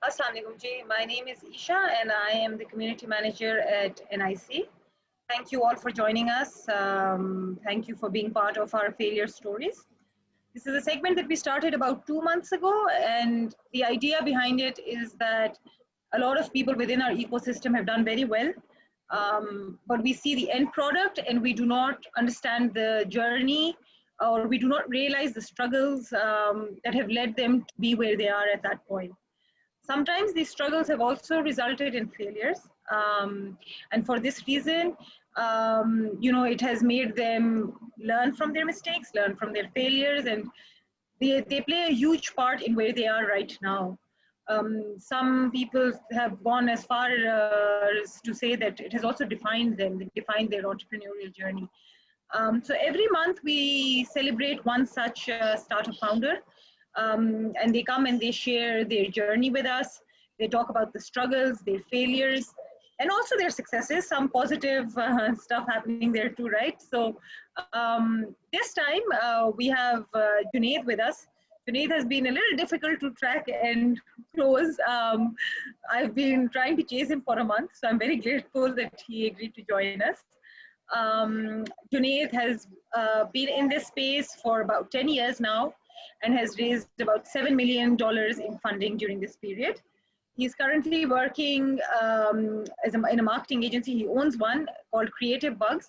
Assalamu alaikum ji. My name is Isha and I am the community manager at NIC. Thank you all for joining us. Thank you for being part of our failure stories. This is a segment that we started about 2 months ago, and the idea behind it is that a lot of people within our ecosystem have done very well, but we see the end product and we do not understand the journey, or we do not realize the struggles that have led them to be where they are at that point. Sometimes these struggles have also resulted in failures. And for this reason, it has made them learn from their mistakes, learn from their failures, and they play a huge part in where they are right now. Some people have gone as far as to say that it has also defined them, they defined their entrepreneurial journey. So every month we celebrate one such startup founder, and they come and they share their journey with us. They talk about the struggles, their failures, and also their successes, some positive stuff happening there too, right? So this time we have Junaid with us. Junaid has been a little difficult to track and close. I've been trying to chase him for a month, so I'm very grateful that he agreed to join us. Junaid has been in this space for about 10 years now and has raised about $7 million in funding during this period. He's currently working in a marketing agency. He owns one called CreativeBugs,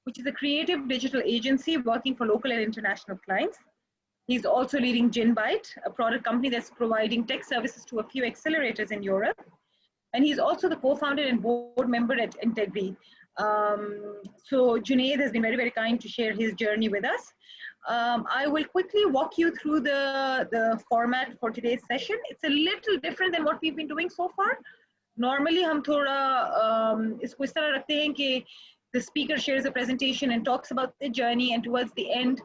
which is a creative digital agency working for local and international clients. He's also leading JinnByte, a product company that's providing tech services to a few accelerators in Europe. And he's also the co-founder and board member at Integry. So Junaid has been very, very kind to share his journey with us. I will quickly walk you through the format for today's session. It's a little different than what we've been doing so far. Normally, हम थोड़ा इसको इस तरह रखते हैं कि the speaker shares a presentation and talks about the journey, and towards the end,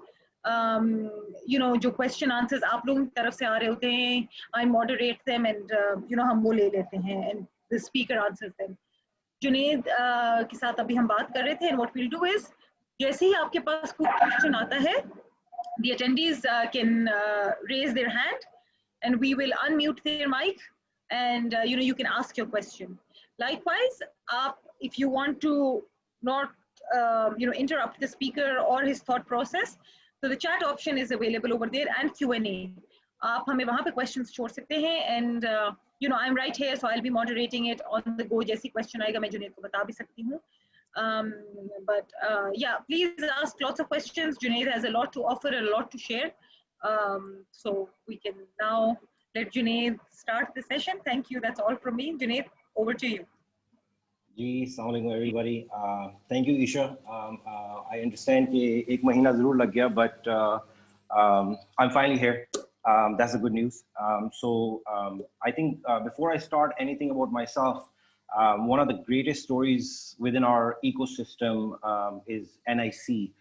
जो question answers आप लोगों की तरफ से आ रहे होते हैं, I moderate them, and हम वो ले लेते हैं, and the speaker answers them. Junaid के साथ अभी हम बात कर रहे थे, and what we'll do is, जैसे ही आपके पास कोई question आता है, the attendees can raise their hand, and we will unmute their mic, and you can ask your question. Likewise, if you want to not interrupt the speaker or his thought process, so the chat option is available over there, and Q&A. आप हमें वहाँ पे questions छोड़ सकते हैं, and I'm right here, so I'll be moderating it on the go. जैसी question आएगा मैं जुनेद को बता भी सकती हूँ. But yeah, please ask lots of questions. Junaid has a lot to offer and a lot to share. So we can now let Junaid start the session. Thank you. That's all from me. Junaid, over to you. Assalamu alaikum everybody. Thank you, Isha. I understand कि एक महीना ज़रूर लग गया, but I'm finally here. That's the good news. I think before I start anything about myself, one of the greatest stories within our ecosystem is NIC.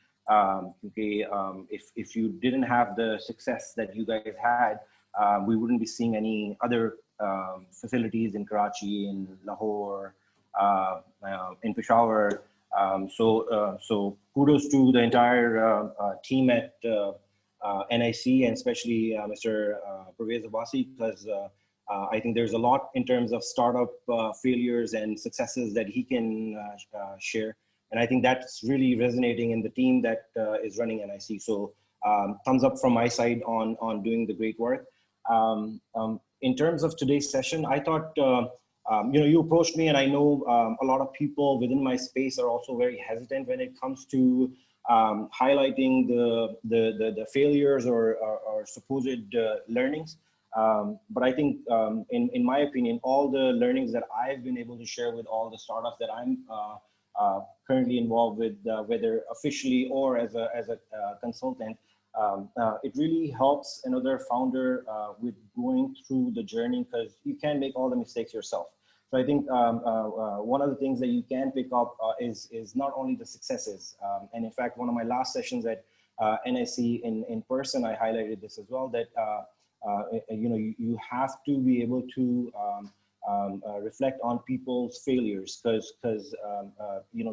If you didn't have the success that you guys had, we wouldn't be seeing any other facilities in Karachi, in Lahore, in Peshawar. So kudos to the entire team at NIC, and especially Mr. Pervez Abbasi, because I think there's a lot in terms of startup failures and successes that he can share. And I think that's really resonating in the team that is running NIC. So thumbs up from my side on doing the great work. In terms of today's session, I thought, you approached me, and I know a lot of people within my space are also very hesitant when it comes to highlighting the failures or supposed learnings. But I think, in my opinion, all the learnings that I've been able to share with all the startups that I'm currently involved with, whether officially or as a consultant, it really helps another founder with going through the journey, because you can't make all the mistakes yourself. So I think one of the things that you can pick up is not only the successes, and in fact, one of my last sessions at NIC in person, I highlighted this as well, that you have to be able to reflect on people's failures, because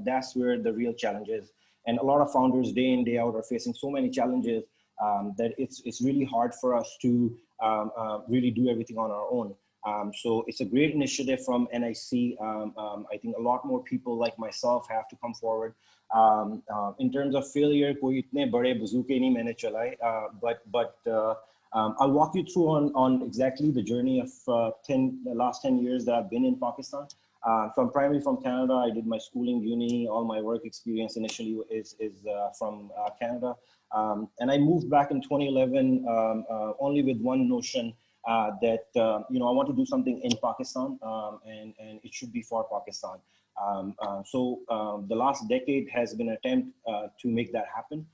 that's where the real challenge is. And a lot of founders day in, day out are facing so many challenges that it's really hard for us to really do everything on our own. So it's a great initiative from NIC. I think a lot more people like myself have to come forward. In terms of failure, koi itne bade bazooke nahi maine chalaye, I'll walk you through on exactly the journey of the last 10 years that I've been in Pakistan. So I'm primarily from Canada. I did my schooling, uni, all my work experience initially is from Canada. And I moved back in 2011 only with one notion that, I want to do something in Pakistan and it should be for Pakistan. The last decade has been an attempt to make that happen.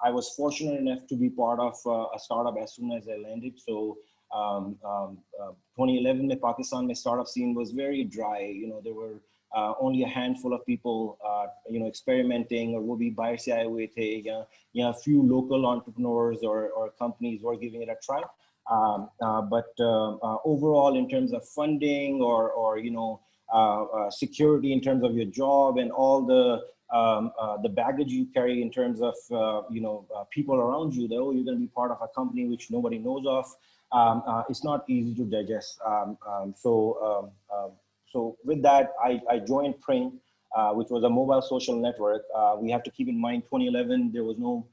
I was fortunate enough to be part of a startup as soon as I landed. So 2011 mein Pakistan mein startup scene was very dry. There were only a handful of people, experimenting, or wo bhi bahar se aaye hue the, a few local entrepreneurs or companies were giving it a try. But overall, in terms of funding or security in terms of your job and all the baggage you carry in terms of people around you, that you're going to be part of a company which nobody knows of. It's not easy to digest. So with that, I joined Pring, which was a mobile social network. We have to keep in mind 2011, there was no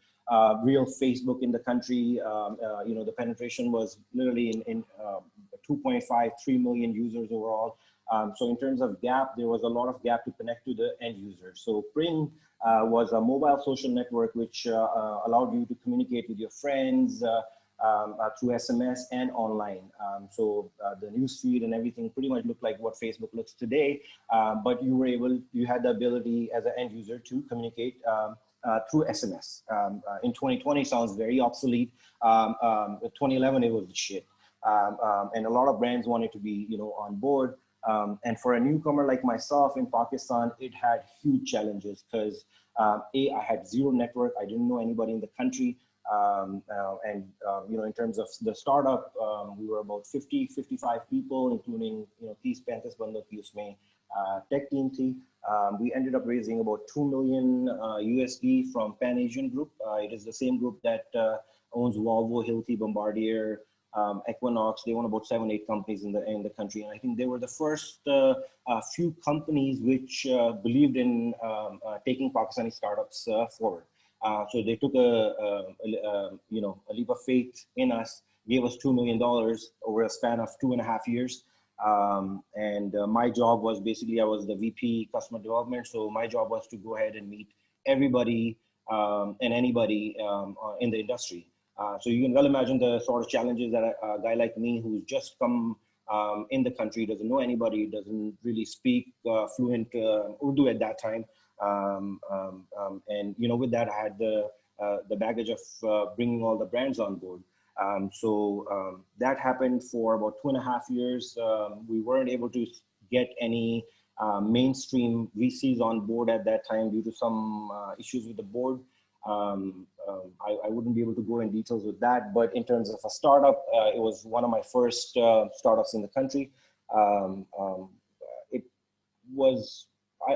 real Facebook in the country. The penetration was literally in 2.5, 3 million users overall. So in terms of gap, there was a lot of gap to connect to the end user. So Pring was a mobile social network which allowed you to communicate with your friends through SMS and online. So the newsfeed and everything pretty much looked like what Facebook looks today, but you had the ability as an end user to communicate through SMS. In 2020 sounds very obsolete. 2011, it was the shit. And a lot of brands wanted to be, on board. And for a newcomer like myself in Pakistan, it had huge challenges because I had zero network. I didn't know anybody in the country. In terms of the startup, we were about 55 people, including, 30-35 bandon ki usme tech team thi. We ended up raising about 2 million USD from Pan Asian Group. It is the same group that owns Volvo, Hilti, Bombardier, Equinox. They own about 7-8 companies in the country, and I think they were the first few companies which believed in taking Pakistani startups forward. So they took a leap of faith in us, gave us $2 million over a span of 2.5 years. My job was basically, I was the VP customer development. So my job was to go ahead and meet everybody and anybody in the industry. So you can well imagine the sort of challenges that a guy like me who's just come in the country, doesn't know anybody, doesn't really speak fluent Urdu at that time. With that, I had the baggage of bringing all the brands on board. That happened for about 2.5 years. We weren't able to get any mainstream VCs on board at that time due to some issues with the board. I wouldn't be able to go in details with that, but in terms of a startup, it was one of my first startups in the country. It was,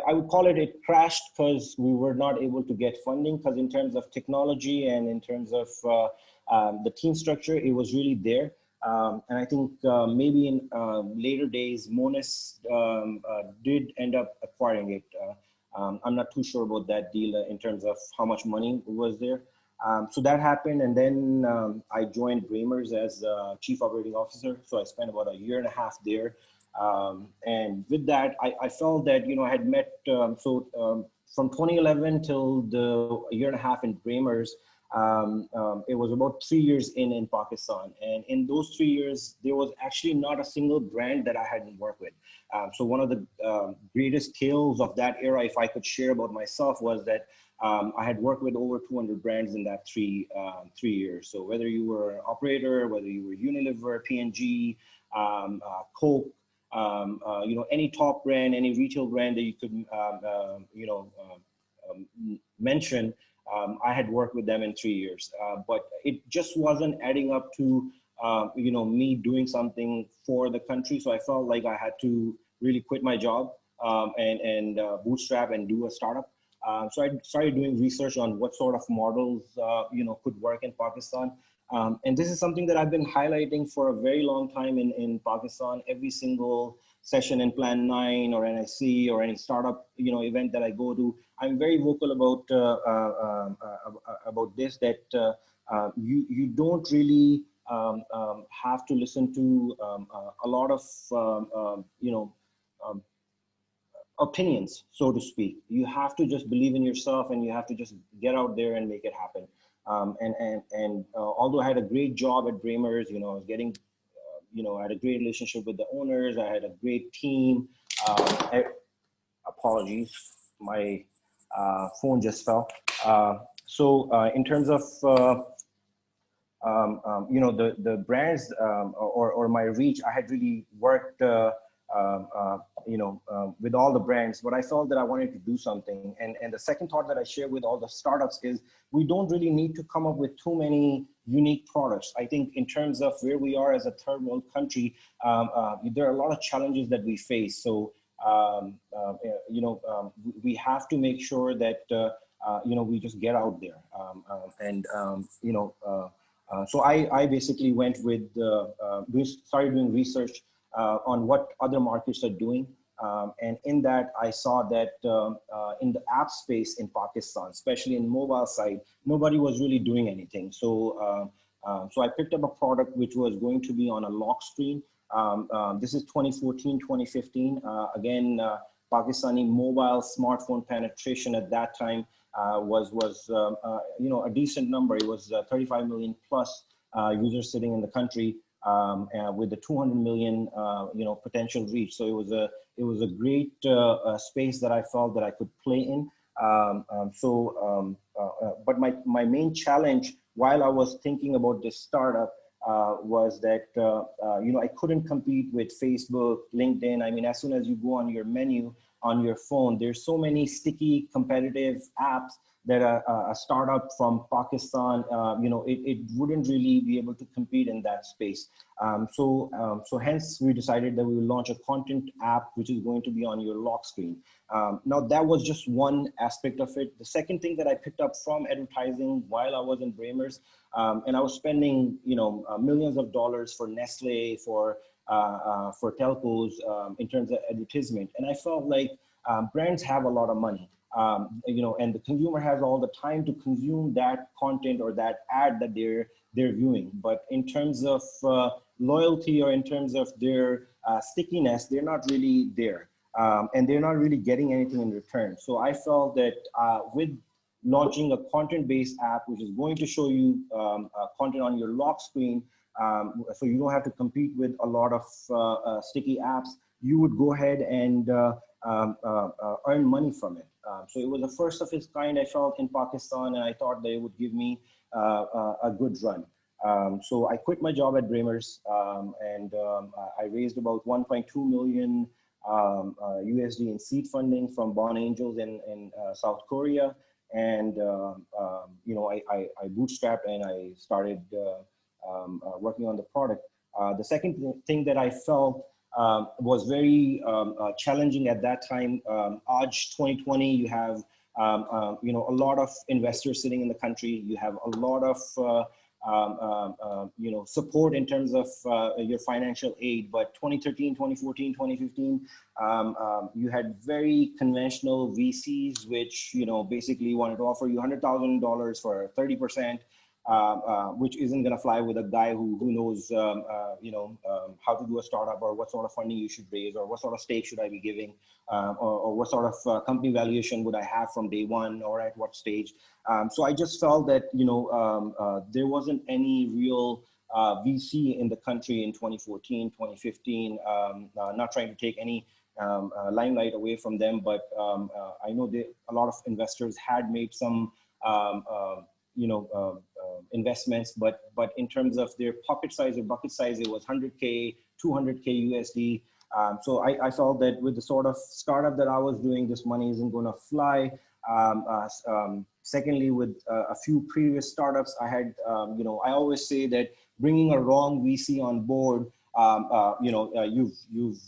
I would call it crashed because we were not able to get funding, because in terms of technology and in terms of the team structure, it was really there. And I think maybe in later days, Monis did end up acquiring it. I'm not too sure about that deal in terms of how much money was there. So that happened, and then I joined Bramers as Chief Operating Officer. So I spent about 1.5 years there. And with that, I felt that, I had met, from 2011 till the 1.5 years in Bramers, it was about 3 years in Pakistan. And in those 3 years, there was actually not a single brand that I hadn't worked with. So one of the greatest tales of that era, if I could share about myself, was that I had worked with over 200 brands in that 3 years. So whether you were an operator, whether you were Unilever, P&G, Coke, any top brand, any retail brand that you could, mention, I had worked with them in 3 years, but it just wasn't adding up to, me doing something for the country. So I felt like I had to really quit my job and bootstrap and do a startup. So I started doing research on what sort of models, could work in Pakistan. And this is something that I've been highlighting for a very long time in Pakistan. Every single session in Plan 9 or NIC or any startup event that I go to, I'm very vocal about this, that you don't really have to listen to a lot of um, opinions, so to speak. You have to just believe in yourself, and you have to just get out there and make it happen. Although I had a great job at Bramers, I was getting, I had a great relationship with the owners. I had a great team. Apologies, my phone just fell. In terms of the brands or my reach, I had really worked with all the brands, but I felt that I wanted to do something. And the second thought that I share with all the startups is we don't really need to come up with too many unique products. I think in terms of where we are as a third world country, there are a lot of challenges that we face. So, we have to make sure that, we just get out there. So I basically went with, started doing research on what other markets are doing. And in that, I saw that in the app space in Pakistan, especially in mobile side, nobody was really doing anything. So, so I picked up a product which was going to be on a lock screen. This is 2014, 2015. Again, Pakistani mobile smartphone penetration at that time was a decent number. It was 35 million plus users sitting in the country with the 200 million potential reach. So it was a great space that I felt that I could play in. But my main challenge while I was thinking about this startup was that I couldn't compete with Facebook, LinkedIn. I mean, as soon as you go on your menu on your phone, there's so many sticky competitive apps that a startup from Pakistan, it wouldn't really be able to compete in that space. So hence we decided that we will launch a content app which is going to be on your lock screen. Now that was just one aspect of it. The second thing that I picked up from advertising while I was in Bramers, and I was spending millions of dollars for Nestle, for telcos in terms of advertisement, and I felt like brands have a lot of money. And the consumer has all the time to consume that content or that ad that they're viewing. But in terms of loyalty or in terms of their stickiness, they're not really there. And they're not really getting anything in return. So I felt that with launching a content-based app, which is going to show you content on your lock screen, so you don't have to compete with a lot of sticky apps, you would go ahead and earn money from it. So it was the first of its kind, I felt, in Pakistan, and I thought that it would give me a good run. So I quit my job at Bramers, and I raised about 1.2 million USD in seed funding from Bond Angels in South Korea. And, I bootstrapped and I started working on the product. The second thing that I felt was very challenging at that time. Aj 2020, you have a lot of investors sitting in the country. You have a lot of support in terms of your financial aid. But 2013, 2014, 2015, you had very conventional VCs, which basically wanted to offer you $100,000 for 30%. Which isn't going to fly with a guy who knows, how to do a startup, or what sort of funding you should raise, or what sort of stake should I be giving, or what sort of company valuation would I have from day one, or at what stage. So I just felt that, there wasn't any real VC in the country in 2014, 2015, not trying to take any limelight away from them, but I know a lot of investors had made some investments, but in terms of their pocket size or bucket size, it was 100K, 200K USD. So I felt that with the sort of startup that I was doing, this money isn't going to fly. Secondly, with a few previous startups, I had, I always say that bringing a wrong VC on board, you've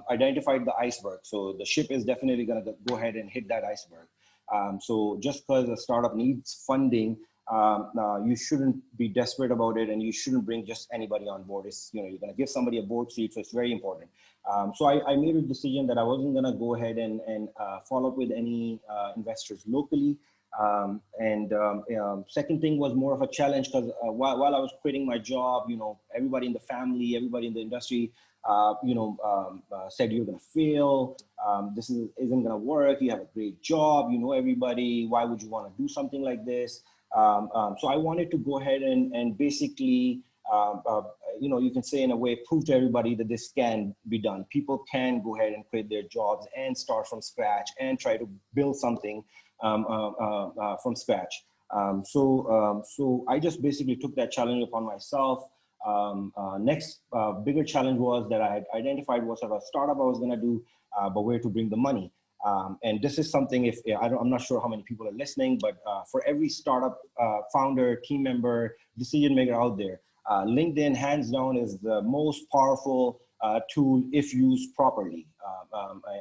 identified the iceberg. So the ship is definitely going to go ahead and hit that iceberg. So just because a startup needs funding, you shouldn't be desperate about it, and you shouldn't bring just anybody on board. It's, you know, you're going to give somebody a board seat, so it's very important. So I made a decision that I wasn't going to go ahead and follow up with any investors locally. Second thing was more of a challenge, because while I was quitting my job, you know, everybody in the family, everybody in the industry, said you're going to fail. This isn't going to work. You have a great job. You know everybody. Why would you want to do something like this? So I wanted to go ahead and basically, you can say in a way, prove to everybody that this can be done. People can go ahead and quit their jobs and start from scratch and try to build something from scratch. So I just basically took that challenge upon myself. Next bigger challenge was that I had identified what sort of startup I was going to do, but where to bring the money. And this is something, I'm not sure how many people are listening, but for every startup founder, team member, decision maker out there, LinkedIn hands down is the most powerful tool if used properly.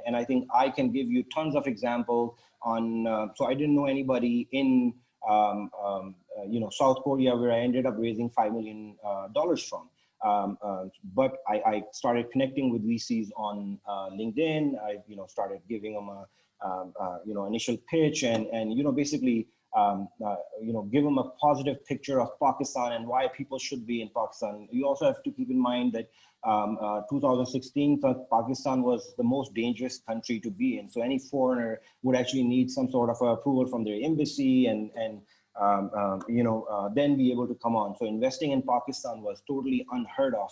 And I think I can give you tons of examples on, so I didn't know anybody in South Korea where I ended up raising $5 million from. But I started connecting with VCs on LinkedIn. I started giving them a initial pitch and basically give them a positive picture of Pakistan and why people should be in Pakistan. You also have to keep in mind that 2016 Pakistan was the most dangerous country to be in. So any foreigner would actually need some sort of approval from their embassy and then be able to come on. So investing in Pakistan was totally unheard of.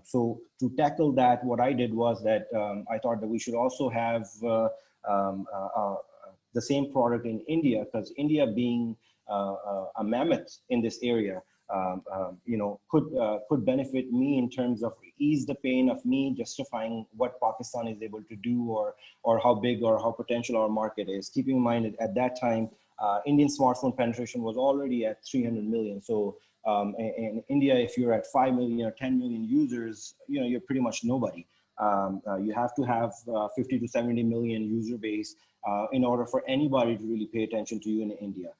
So to tackle that, what I did was that I thought that we should also have the same product in India, because India being a mammoth in this area, could benefit me in terms of ease the pain of me justifying what Pakistan is able to do or how big or how potential our market is. Keeping in mind that at that time, Indian smartphone penetration was already at 300 million. So in India, if you're at 5 million or 10 million users, you're pretty much nobody. You have to have 50 to 70 million user base in order for anybody to really pay attention to you in India.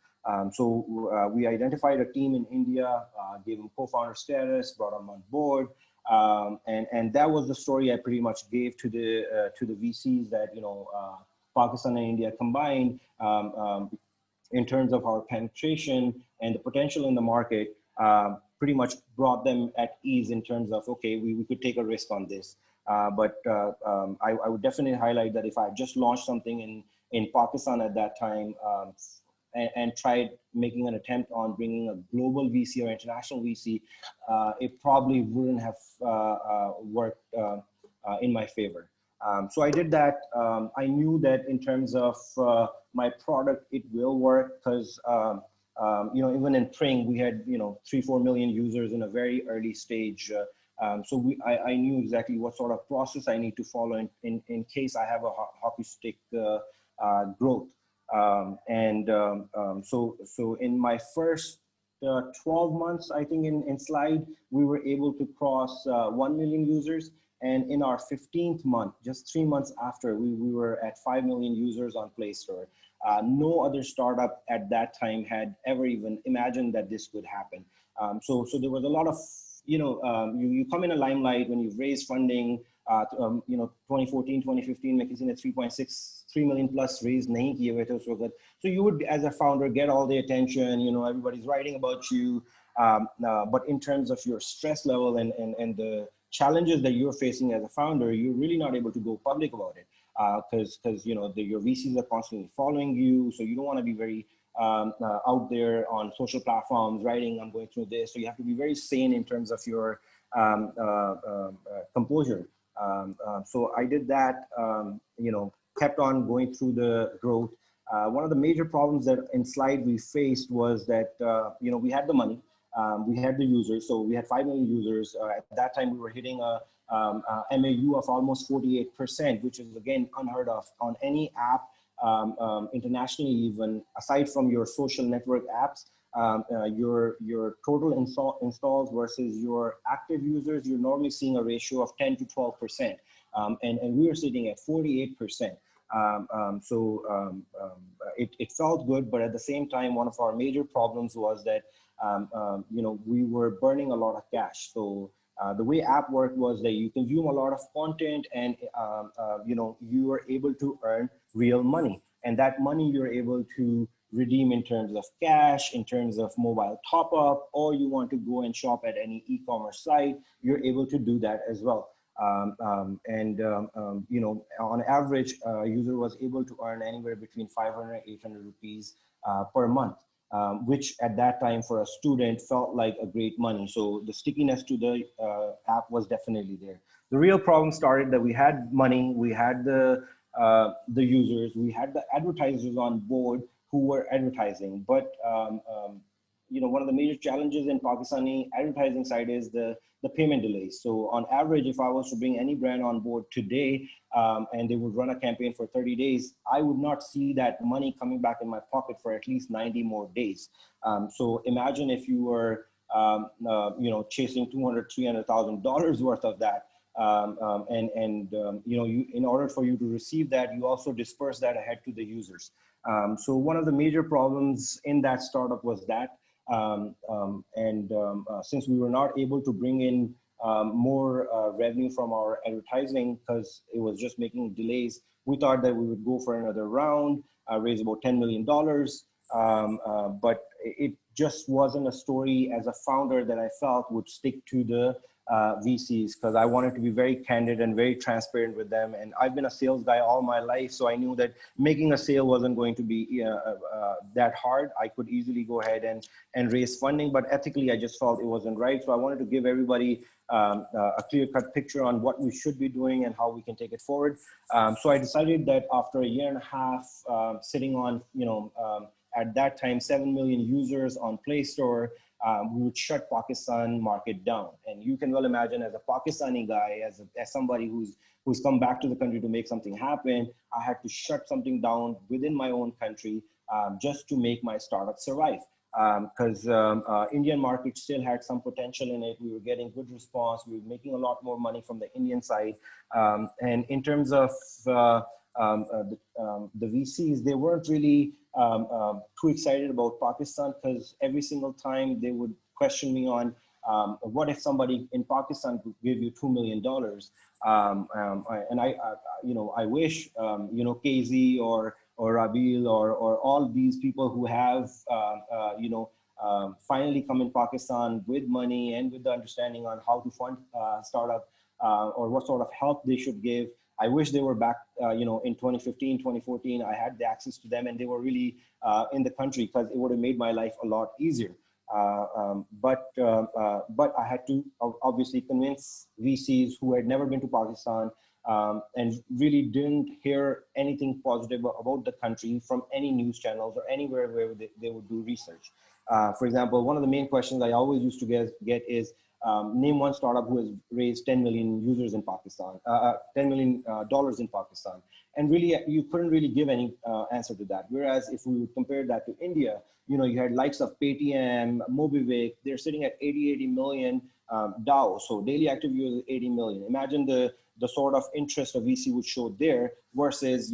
So we identified a team in India, gave them co-founder status, brought them on board. And that was the story I pretty much gave to the VCs that, Pakistan and India combined, in terms of our penetration and the potential in the market, pretty much brought them at ease in terms of, okay, we could take a risk on this. But I would definitely highlight that if I just launched something in Pakistan at that time and tried making an attempt on bringing a global VC or international VC, it probably wouldn't have worked in my favor. So I did that. I knew that in terms of my product, it will work because, even in Pring, we had, 3-4 million users in a very early stage. So I knew exactly what sort of process I need to follow in case I have a hockey stick growth. So in my first 12 months, I think in Slide, we were able to cross 1 million users. And in our 15th month, just 3 months after, we were at 5 million users on Play Store. No other startup at that time had ever even imagined that this could happen. So there was a lot of, you come in a limelight when you've raised funding, 2014, 2015, McKinsey ने 3.63 million plus raised नहीं किए हुए थे उस वक्त. So you would, as a founder, get all the attention, everybody's writing about you. But in terms of your stress level and the challenges that you're facing as a founder, you're really not able to go public about it because your VCs are constantly following you. So you don't want to be very out there on social platforms writing, I'm going through this. So you have to be very sane in terms of your composure. So I did that, kept on going through the growth. One of the major problems that in Slide we faced was that, we had the money, we had the users. So we had 5 million users. At that time, we were hitting a MAU of almost 48%, which is again unheard of on any app internationally, even aside from your social network apps. Your total installs versus your active users, you're normally seeing a ratio of 10 to 12%. And we were sitting at 48%. It felt good, but at the same time, one of our major problems was that we were burning a lot of cash. So the way app worked was that you consume a lot of content, and you were able to earn real money, and that money you're able to redeem in terms of cash, in terms of mobile top up, or you want to go and shop at any e-commerce site, you're able to do that as well. On average, a user was able to earn anywhere between 500 and 800 rupees per month, which at that time for a student felt like a great money. So the stickiness to the app was definitely there. The real problem started that we had money, we had the users, we had the advertisers on board who were advertising, but one of the major challenges in Pakistani advertising side is the payment delays. So on average, if I was to bring any brand on board today and they would run a campaign for 30 days, I would not see that money coming back in my pocket for at least 90 more days. So imagine if you were chasing $200,000, $300,000 worth of that. In order for you to receive that, you also disperse that ahead to the users. So one of the major problems in that startup was that. Since we were not able to bring in more revenue from our advertising because it was just making delays, we thought that we would go for another round, raise about $10 million. But it just wasn't a story as a founder that I felt would stick to the VCs, because I wanted to be very candid and very transparent with them. And I've been a sales guy all my life, so I knew that making a sale wasn't going to be that hard. I could easily go ahead and raise funding, but ethically, I just felt it wasn't right. So I wanted to give everybody a clear-cut picture on what we should be doing and how we can take it forward. So I decided that after a year and a half sitting on, at that time, 7 million users on Play Store, we would shut Pakistan market down. And you can well imagine, as a Pakistani guy, as somebody who's come back to the country to make something happen, I had to shut something down within my own country just to make my startup survive. Because Indian market still had some potential in it. We were getting good response. We were making a lot more money from the Indian side. And in terms of the VCs, they weren't really too excited about Pakistan, because every single time they would question me on what if somebody in Pakistan could give you $2 million? I wish KZ or Rabil or all these people who have finally come in Pakistan with money and with the understanding on how to fund startup or what sort of help they should give. I wish they were back, in 2015, 2014. I had the access to them, and they were really in the country, because it would have made my life a lot easier. But I had to obviously convince VCs who had never been to Pakistan and really didn't hear anything positive about the country from any news channels or anywhere where they would do research. For example, one of the main questions I always used to get is, name one startup who has raised 10 million users in Pakistan, $10 million in Pakistan. And really, you couldn't really give any answer to that. Whereas if we would compare that to India, you had likes of Paytm, Mobivik, they're sitting at 80 million DAO. So daily active users, 80 million. Imagine the sort of interest a VC would show there versus,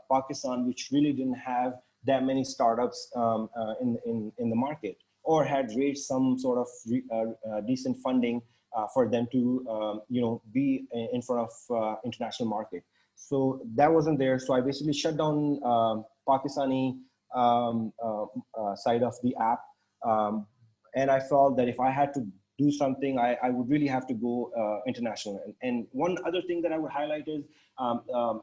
Pakistan, which really didn't have that many startups in the market, or had raised some sort of decent funding for them to, be in front of international market. So that wasn't there. So I basically shut down Pakistani side of the app. And I felt that if I had to do something, I would really have to go international. And one other thing that I would highlight is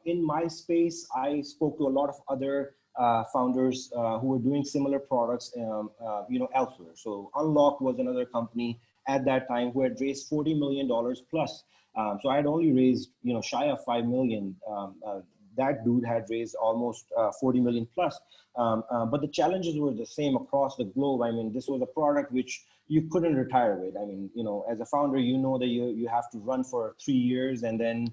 in my space, I spoke to a lot of other founders who were doing similar products, elsewhere. So Unlock was another company at that time who had raised $40 million plus. So I had only raised, shy of 5 million. That dude had raised almost 40 million plus. But the challenges were the same across the globe. I mean, this was a product which you couldn't retire with. I mean, as a founder, that you have to run for 3 years, and then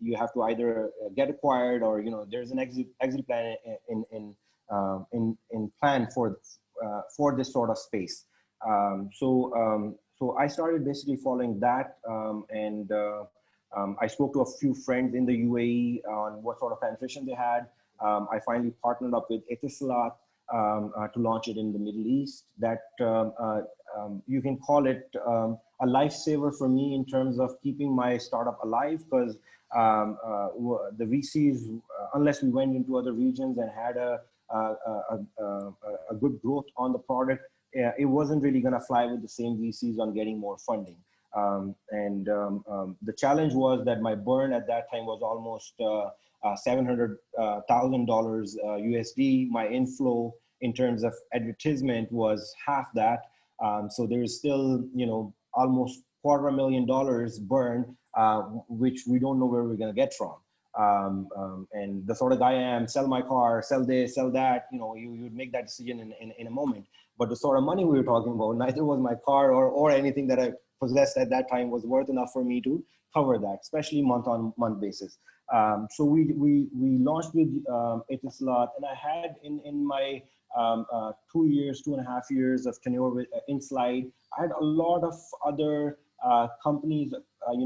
you have to either get acquired, or there's an exit plan in plan for this sort of space. So I started basically following that, and I spoke to a few friends in the UAE on what sort of penetration they had. I finally partnered up with Etisalat to launch it in the Middle East. That you can call it a lifesaver for me in terms of keeping my startup alive, because the VCs, unless we went into other regions and had a good growth on the product, it wasn't really going to fly with the same VCs on getting more funding. The challenge was that my burn at that time was almost $700,000 USD. My inflow in terms of advertisement was half that. So there is still, almost $250,000 burn, which we don't know where we're going to get from. And the sort of guy I am, sell my car, sell this, sell that, you would make that decision in a moment. But the sort of money we were talking about, neither was my car or anything that I possessed at that time was worth enough for me to cover that, especially month-on-month basis. So we launched with Etisalat, and I had in my 2.5 years of tenure with InSlide, I had a lot of other companies,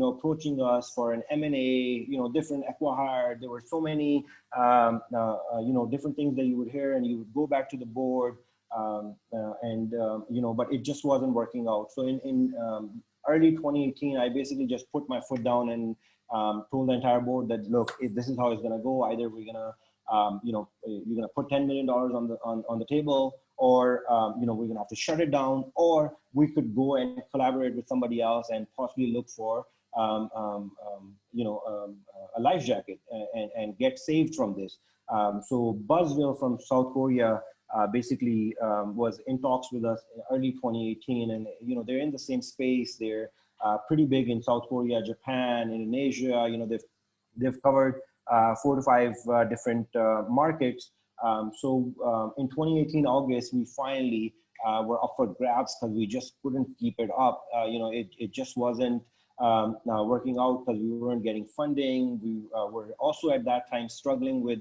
approaching us for an M&A, different acqui-hire. There were so many, different things that you would hear, and you would go back to the board, but it just wasn't working out. So in early 2018, I basically just put my foot down and told the entire board that, look, this is how it's going to go. Either we're going to, you're going to put $10 million on the table, or we're going to have to shut it down, or we could go and collaborate with somebody else and possibly look for a life jacket and get saved from this. So Buzzville from South Korea basically was in talks with us in early 2018, and they're in the same space. They're pretty big in South Korea, Japan, Indonesia. They've covered 4 to 5 different markets. So in 2018 August, we finally were up for grabs because we just couldn't keep it up. It just wasn't working out because we weren't getting funding. We were also at that time struggling with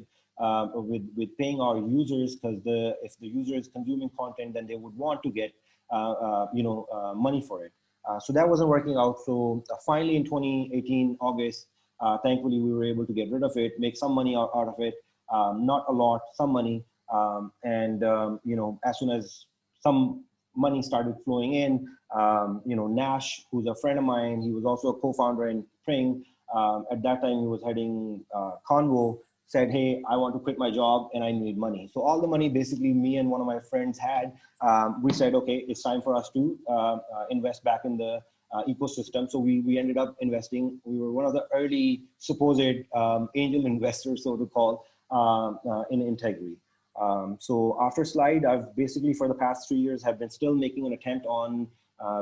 paying our users, because if the user is consuming content, then they would want to get money for it. So that wasn't working out. So finally in 2018 August, thankfully we were able to get rid of it, make some money out of it, not a lot, some money, as soon as some money started flowing in, Nash, who's a friend of mine, he was also a co-founder in Pring. At that time he was heading Convo, said, hey, I want to quit my job and I need money. So all the money basically me and one of my friends had, we said, okay, it's time for us to invest back in the ecosystem. So we ended up investing. We were one of the early supposed angel investors, so to call, in Integry. So after Slide, I've basically for the past 3 years have been still making an attempt on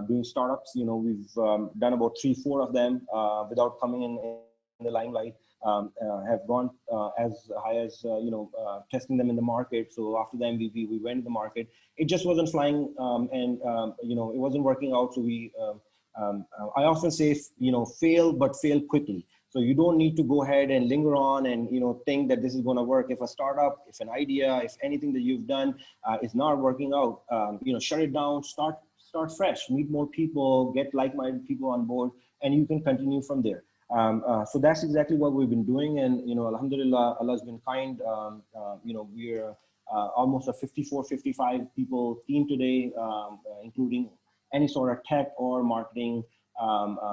doing startups. We've done about 3-4 of them without coming in the limelight. Have gone as high as testing them in the market. So after the MVP, we went to the market. It just wasn't flying, and it wasn't working out. So I often say, fail, but fail quickly. So you don't need to go ahead and linger on and think that this is going to work. If a startup, if an idea, if anything that you've done is not working out, shut it down. Start fresh. Meet more people. Get like-minded people on board, and you can continue from there. So that's exactly what we've been doing, and Alhamdulillah, Allah's been kind. We're almost a 54-55 people team today, including any sort of tech or marketing,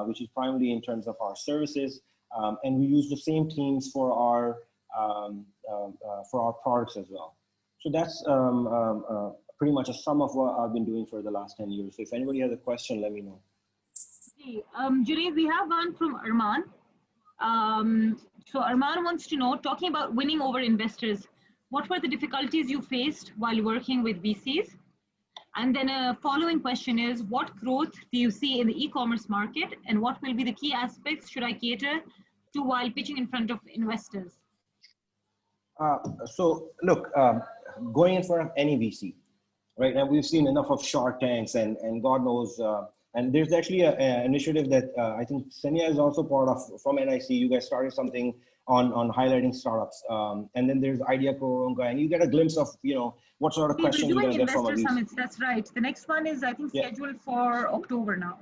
which is primarily in terms of our services, and we use the same teams for our products as well. So that's pretty much a sum of what I've been doing for the last 10 years. So if anybody has a question, let me know. Junaid, we have one from Arman. So Arman wants to know, talking about winning over investors, what were the difficulties you faced while working with VCs? And then a following question is, what growth do you see in the e-commerce market, and what will be the key aspects should I cater to while pitching in front of investors? So look, going in front of any VC, right? And we've seen enough of Shark Tanks and God knows, and there's actually an initiative that I think Senia is also part of from NIC. You guys started something on highlighting startups. And then there's Idea Koronga, and you get a glimpse of, what sort of questions you're going to get from a VC. Summits, that's right. The next one is, I think, scheduled for October now.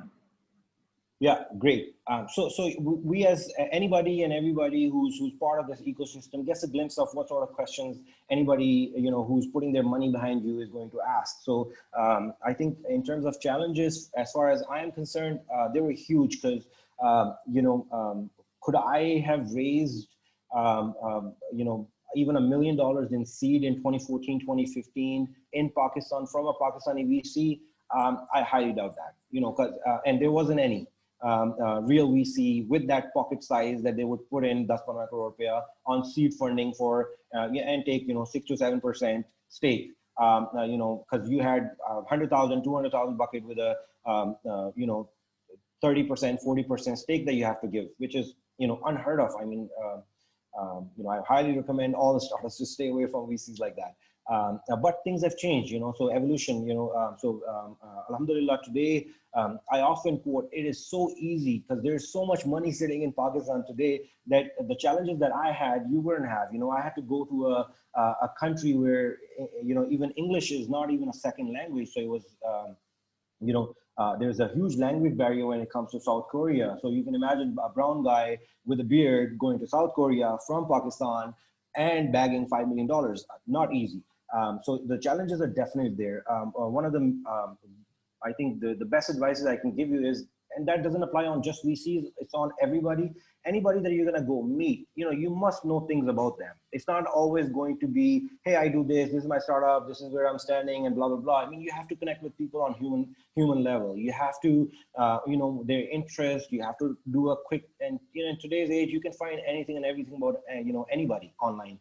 Yeah, great. So we as anybody and everybody who's part of this ecosystem gets a glimpse of what sort of questions anybody who's putting their money behind you is going to ask. So I think in terms of challenges, as far as I am concerned, they were huge because could I have raised even $1 million in seed in 2014, 2015 in Pakistan from a Pakistani VC? I highly doubt that. And there wasn't any real VC with that pocket size that they would put in 10-15 crore rupiah on seed funding for and take 6 to 7% stake. Because you had 100,000, 200,000 bucket with a 30%, 40% stake that you have to give, which is unheard of. I mean, I highly recommend all the startups to stay away from VCs like that. But things have changed, so evolution, Alhamdulillah, today, I often quote, it is so easy because there's so much money sitting in Pakistan today that the challenges that I had, you wouldn't have. I had to go to a country where, even English is not even a second language. So it was, there's a huge language barrier when it comes to South Korea. So you can imagine a brown guy with a beard going to South Korea from Pakistan and bagging $5 million. Not easy. So the challenges are definitely there. One of them, I think the best advice I can give you is, and that doesn't apply on just VCs, it's on everybody. Anybody that you're gonna go meet, you must know things about them. It's not always going to be, hey, I do this is my startup, this is where I'm standing, and blah, blah, blah. I mean, you have to connect with people on human level. You have to, their interest, you have to do a quick, and in today's age, you can find anything and everything about, anybody online.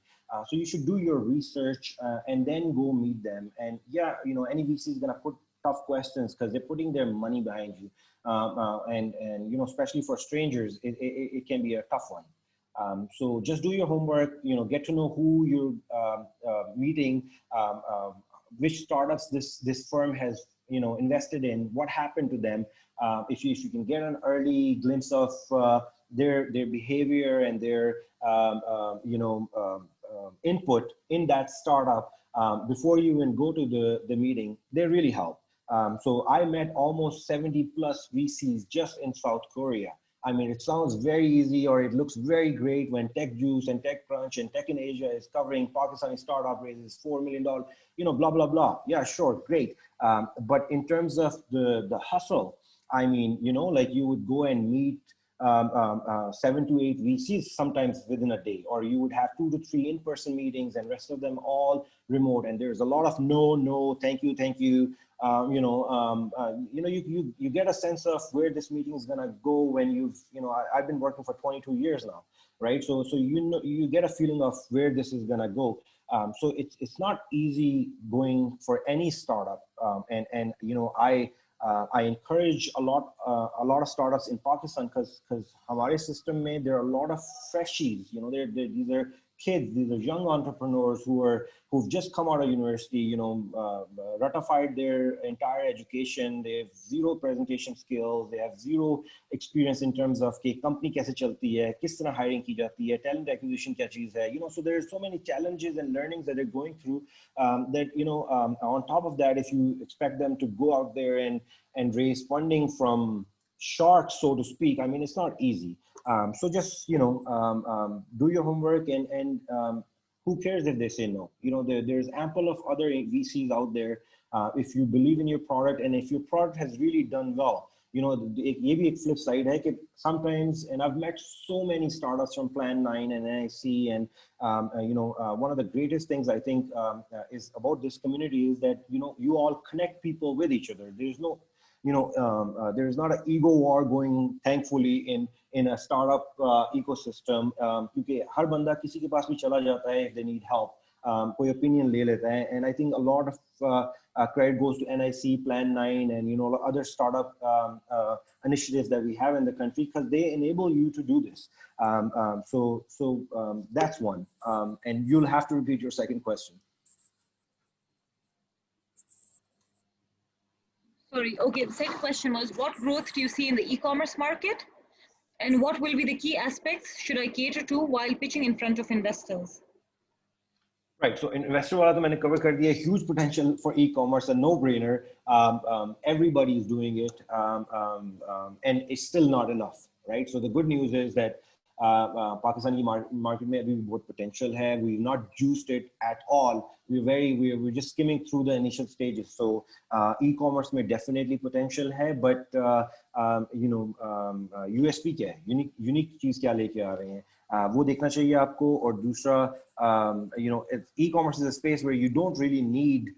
So you should do your research and then go meet them. And yeah, any VC is gonna put tough questions because they're putting their money behind you. And especially for strangers, it can be a tough one. So just do your homework, get to know who you're meeting, which startups this firm has, invested in, what happened to them. If you can get an early glimpse of their behavior and their, input in that startup before you even go to the meeting, they really help. So I met almost 70 plus VCs just in South Korea. I mean, it sounds very easy or it looks very great when Tech Juice and TechCrunch and Tech in Asia is covering Pakistani startup raises $4 million, blah, blah, blah. Yeah, sure, great. But in terms of the hustle, I mean, like you would go and meet 7 to 8 VCs sometimes within a day, or you would have 2 to 3 in-person meetings and rest of them all remote. And there's a lot of no, thank you. You get a sense of where this meeting is gonna go when I've been working for 22 years now, right? So you get a feeling of where this is gonna go. So it's not easy going for any startup, I encourage a lot of startups in Pakistan because our system there are a lot of freshies. These are kids, these are young entrepreneurs who've just come out of university, ratified their entire education. They have zero presentation skills. They have zero experience in terms of कि company कैसे चलती है, किस तरह hiring की जाती है, talent acquisition क्या चीज़ है. So there's so many challenges and learnings that they're going through that on top of that, if you expect them to go out there and raise funding from sharks, so to speak, I mean, it's not easy. So just, do your homework and who cares if they say no? There's ample of other VCs out there. If you believe in your product and if your product has really done well, ये भी एक flip side है कि sometimes, and I've met so many startups from Plan 9 and NIC, and one of the greatest things I think is about this community is that, you all connect people with each other. There's no, there's not an ego war going, thankfully, in a startup ecosystem, क्योंकि हर बंदा किसी के पास भी चला जाता है if they need help, कोई opinion ले लेता है, and I think a lot of credit goes to NIC, Plan 9, and other startup initiatives that we have in the country because they enable you to do this. So that's one, and you'll have to repeat your second question. Sorry, okay, the second question was, what growth do you see in the e-commerce market? And what will be the key aspects should I cater to while pitching in front of investors? Right. So investor wala to maine cover kar diya, huge potential for e-commerce, a no-brainer. Everybody is doing it, and it's still not enough, right? So the good news is that Pakistani market में अभी बहुत potential है. We've not juiced it at all. We're just skimming through the initial stages. So e-commerce में definitely potential है, but USP क्या है? Unique चीज क्या लेके आ रहे हैं? वो देखना चाहिए आपको. और दूसरा, e-commerce is a space where you don't really need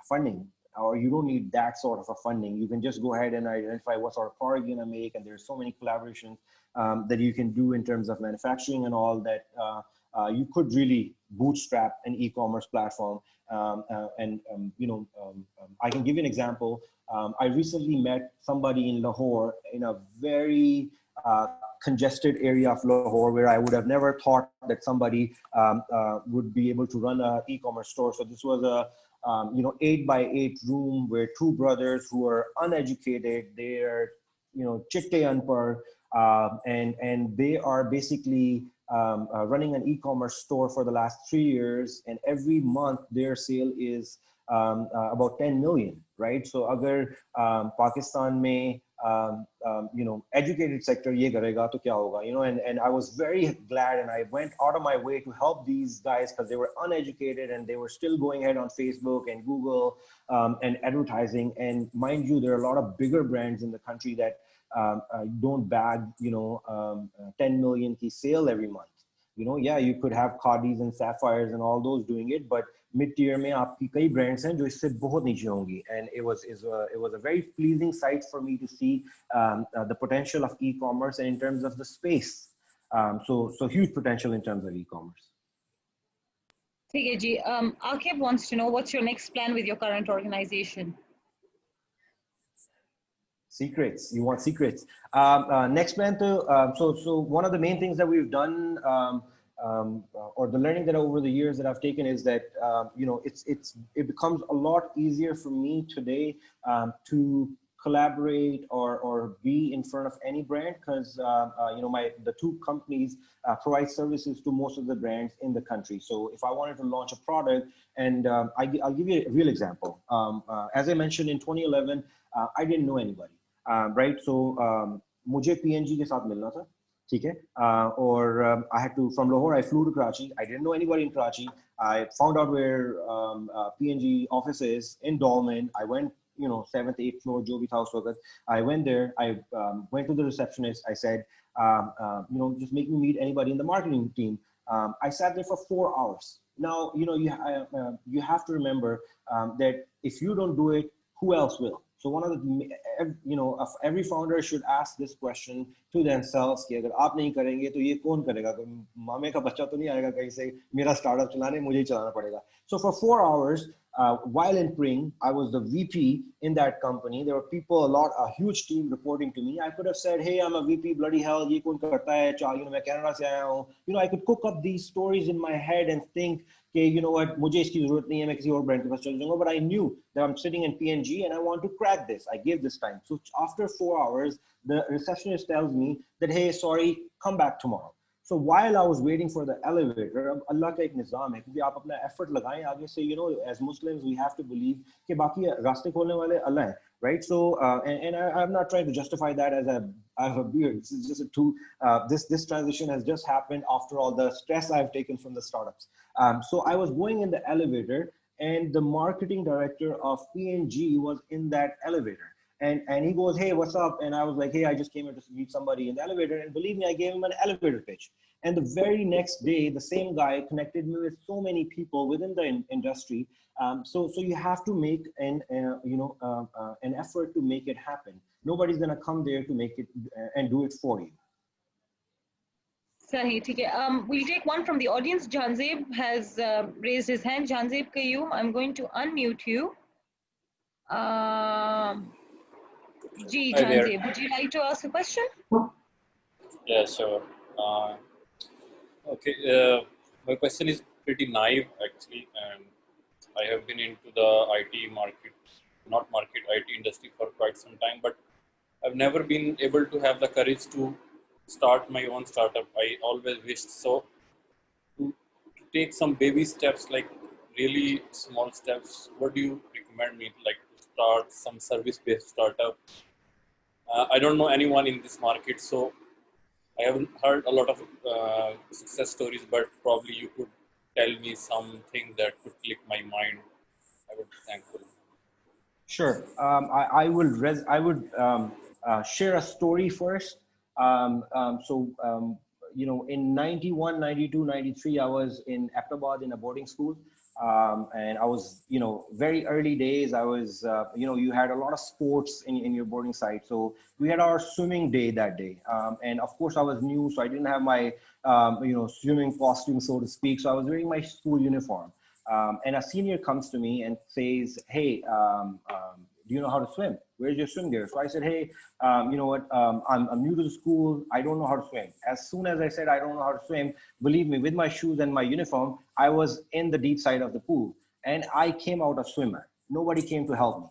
funding, or you don't need that sort of a funding. You can just go ahead and identify what sort of product you're going to make, and there's so many collaborations that you can do in terms of manufacturing and all that. You could really bootstrap an e-commerce platform. I can give you an example. I recently met somebody in Lahore, in a very congested area of Lahore, where I would have never thought that somebody would be able to run an e-commerce store. So this was a 8x8 room where two brothers who are uneducated, they're chitte unpar, and they are basically running an e-commerce store for the last 3 years, and every month their sale is about 10 million, right? So agar Pakistan mein educated sector ye karega to kya hoga, and I was very glad, and I went out of my way to help these guys because they were uneducated and they were still going ahead on Facebook and Google and advertising. And mind you, there are a lot of bigger brands in the country that don't bag 10 million ki sale every month. Yeah, you could have Cardis and Sapphires and all those doing it, but mid-tier में आपकी कई brands हैं जो इससे बहुत नीचे होंगी. And it was a very pleasing sight for me to see the potential of e-commerce, and in terms of the space, so huge potential in terms of e-commerce. ठीक है जी. Akib wants to know, what's your next plan with your current organization? Secrets. You want secrets? Next plan so one of the main things that we've done, or the learning that over the years that I've taken, is that it becomes a lot easier for me today to collaborate or be in front of any brand, because the two companies provide services to most of the brands in the country. So if I wanted to launch a product, and I'll give you a real example. As I mentioned, in 2011, I didn't know anybody. Right, so मुझे PNG के साथ मिलना था, ठीक है, और I had to, from Lahore I flew to Karachi. I didn't know anybody in Karachi. I found out where PNG office is in Dolmen. I went 7th, 8th floor, जो भी था उस वक्त. I went there. I went to the receptionist. I said, just make me meet anybody in the marketing team. I sat there for 4 hours. Now you have to remember that if you don't do it, who else will? So one of the, every founder should ask this question to themselves कि अगर आप नहीं करेंगे तो ये कौन करेगा? मामे का बच्चा तो नहीं आएगा कहीं से मेरा startup चलाने, मुझे ही चलाना पड़ेगा. So for 4 hours, while in Pring, I was the VP in that company. There were people, a huge team reporting to me. I could have said, hey, I'm a VP, bloody hell, ye kaun karta hai? मैं Canada से आया हूँ. I could cook up these stories in my head and think, okay, you know what, मुझे इसकी ज़रूरत नहीं है, मैं किसी और brand के पास चल जाऊँगा. But I knew that I'm sitting in PNG and I want to crack this. I gave this time. So after 4 hours, the receptionist tells me that, hey, sorry, come back tomorrow. So while I was waiting for the elevator, Allah का एक निज़ाम है कि आप अपना effort लगाएं आगे से. As Muslims, we have to believe कि बाकी रास्ते खोलने वाले Allah हैं, right? So and I'm not trying to justify that as I have a beard. This is just this transition has just happened after all the stress I've taken from the startups. So I was going in the elevator, and the marketing director of PNG was in that elevator. And he goes, hey, what's up? And I was like, hey, I just came here to meet somebody in the elevator. And believe me, I gave him an elevator pitch. And the very next day, the same guy connected me with so many people within the industry. So you have to make an effort to make it happen. Nobody's going to come there to make it and do it for you. Sahi, okay. We'll take one from the audience. Janzeb has raised his hand. Janzeb Qayyum, I'm going to unmute you. Ji, Janzeb, would you like to ask a question? Yeah, sure. Okay, my question is pretty naive actually, and I have been into the IT market, IT industry for quite some time, but I've never been able to have the courage to start my own startup. I always wished so to take some baby steps, like really small steps, what do you recommend me to, like, to start some service-based startup? I don't know anyone in this market, so I haven't heard a lot of success stories, but probably you could tell me something that could click my mind. I would be thankful. Sure. I would share a story first. You know, in 91, 92, 93, I was in Ahmedabad in a boarding school. And I was, you know, very early days. I was, you know, you had a lot of sports in your boarding site. So we had our swimming day that day. And of course I was new, so I didn't have my, you know, swimming costume, so to speak. So I was wearing my school uniform. And a senior comes to me and says, hey, do you know how to swim? Where's your swim gear? So I said, hey, you know what, I'm new to the school. I don't know how to swim. As soon as I said, I don't know how to swim, believe me, with my shoes and my uniform, I was in the deep side of the pool and I came out a swimmer. Nobody came to help me.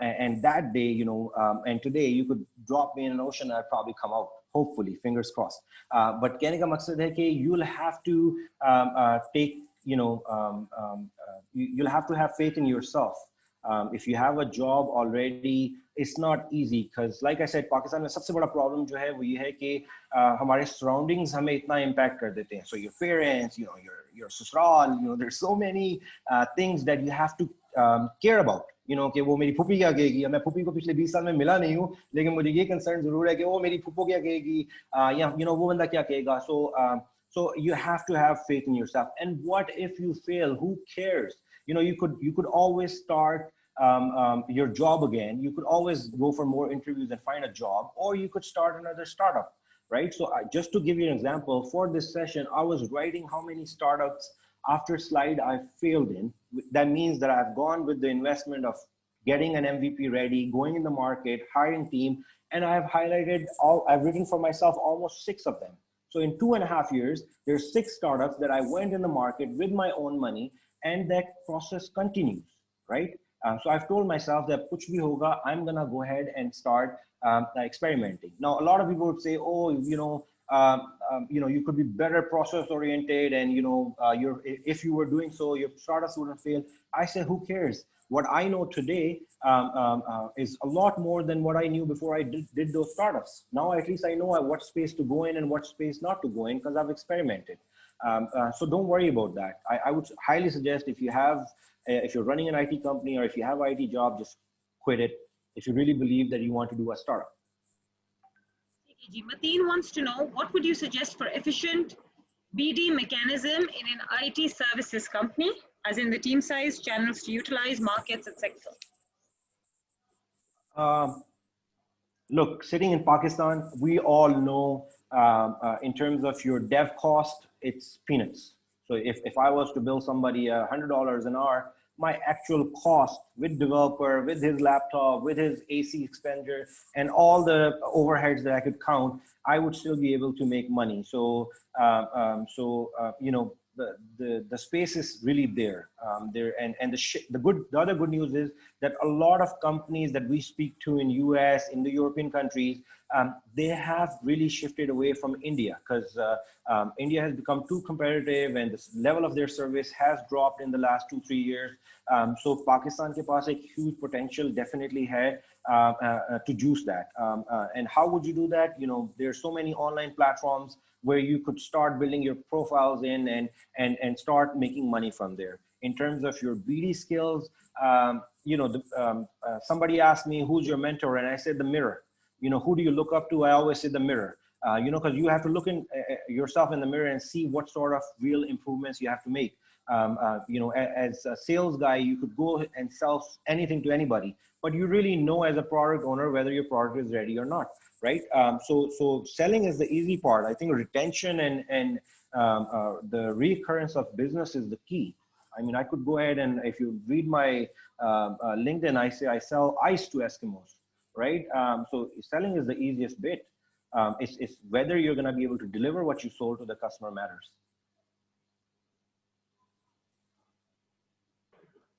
And that day, you know, and today you could drop me in an ocean, I'd probably come out, hopefully, fingers crossed. But कहने का मकसद है कि you'll have to take, you know, you'll have to have faith in yourself. If you have a job already, it's not easy because, like I said, Pakistan में सबसे बड़ा problem जो है वो ये है कि हमारे surroundings हमें इतना impact कर देते हैं. So your parents, you know, your ससुराल, you know, there's so many things that you have to care about. You know, कि वो मेरी फूफी क्या कहेगी. मैं फूफी को पिछले 20 साल में मिला नहीं हूँ, लेकिन मुझे ये concern जरूर है कि वो मेरी फूफो क्या कहेगी, या you know वो बंदा क्या कहेगा. So you have to have faith in yourself. And what if you fail? Who cares? You know, you could always start your job again. You could always go for more interviews and find a job, or you could start another startup, right? So just to give you an example, for this session, I was writing how many startups after slide I failed in. That means that I've gone with the investment of getting an MVP ready, going in the market, hiring team, and I've highlighted I've written for myself almost 6 of them. So in 2.5 years, there's 6 startups that I went in the market with my own money, and that process continues, right? So I've told myself that kuch bhi hoga, I'm gonna go ahead and start experimenting. Now, a lot of people would say, oh, you know, you could be better process oriented, and you know, if you were doing so, your startups wouldn't fail. I say, who cares? What I know today is a lot more than what I knew before I did those startups. Now, at least I know what space to go in and what space not to go in because I've experimented. So don't worry about that. I would highly suggest if you're running an IT company or if you have an IT job, just quit it if you really believe that you want to do a startup. Mateen wants to know, what would you suggest for efficient BD mechanism in an IT services company, as in the team size, channels to utilize, markets, etc.? Look, sitting in Pakistan, we all know in terms of your dev cost, it's peanuts. So if I was to bill somebody $100 an hour, my actual cost with developer, with his laptop, with his AC expenditure, and all the overheads that I could count, I would still be able to make money. So, you know, the space is really there. The other good news is that a lot of companies that we speak to in US, in the European countries, they have really shifted away from India because India has become too competitive and the level of their service has dropped in the last 2-3 years. So Pakistan ke paas ek huge potential definitely hai to juice that. And how would you do that? You know, there's so many online platforms where you could start building your profiles in and start making money from there. In terms of your BD skills, you know, somebody asked me, who's your mentor? And I said, the mirror. You know, who do you look up to? I always say the mirror. You know, because you have to look in yourself in the mirror and see what sort of real improvements you have to make. You know, as a sales guy, you could go and sell anything to anybody, but you really know as a product owner whether your product is ready or not, right? So selling is the easy part. I think retention and the recurrence of business is the key. I mean, I could go ahead and if you read my LinkedIn, I say I sell ice to Eskimos, right? So selling is the easiest bit. It's whether you're going to be able to deliver what you sold to the customer matters.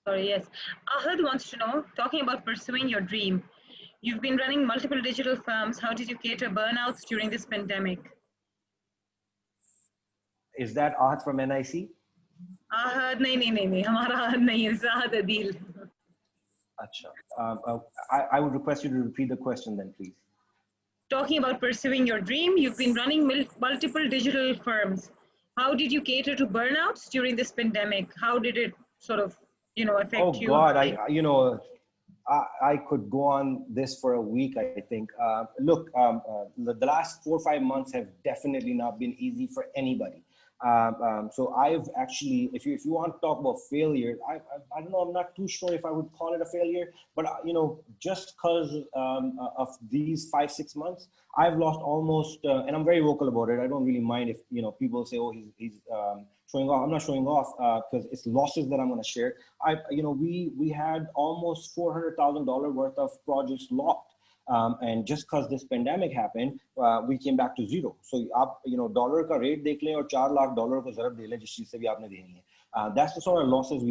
Sorry, yes. Ahad wants to know, talking about pursuing your dream, you've been running multiple digital firms. How did you cater burnouts during this pandemic? Is that Ahad from NIC? Ahad, नहीं, हमारा ahad नहीं है, Ahad Adil. Acha. I would request you to repeat the question then, please. Talking about pursuing your dream, you've been running multiple digital firms. How did you cater to burnouts during this pandemic? How did it sort of, affect Oh you? God, I could go on this for a week, I think. Look, the last 4 or 5 months have definitely not been easy for anybody. So I've actually, if you want to talk about failure, I don't know, I'm not too sure if I would call it a failure, but just because of these 5 6 months, I've lost almost, and I'm very vocal about it. I don't really mind if people say, oh, he's showing off. I'm not showing off because it's losses that I'm going to share. We had almost $400,000 worth of projects locked. And just because this pandemic happened, we came back to zero. So आप dollar का rate देख लें और $4 lakh को ज़रब दे लें जिस चीज़ से भी आपने देनी है. That's the sort of losses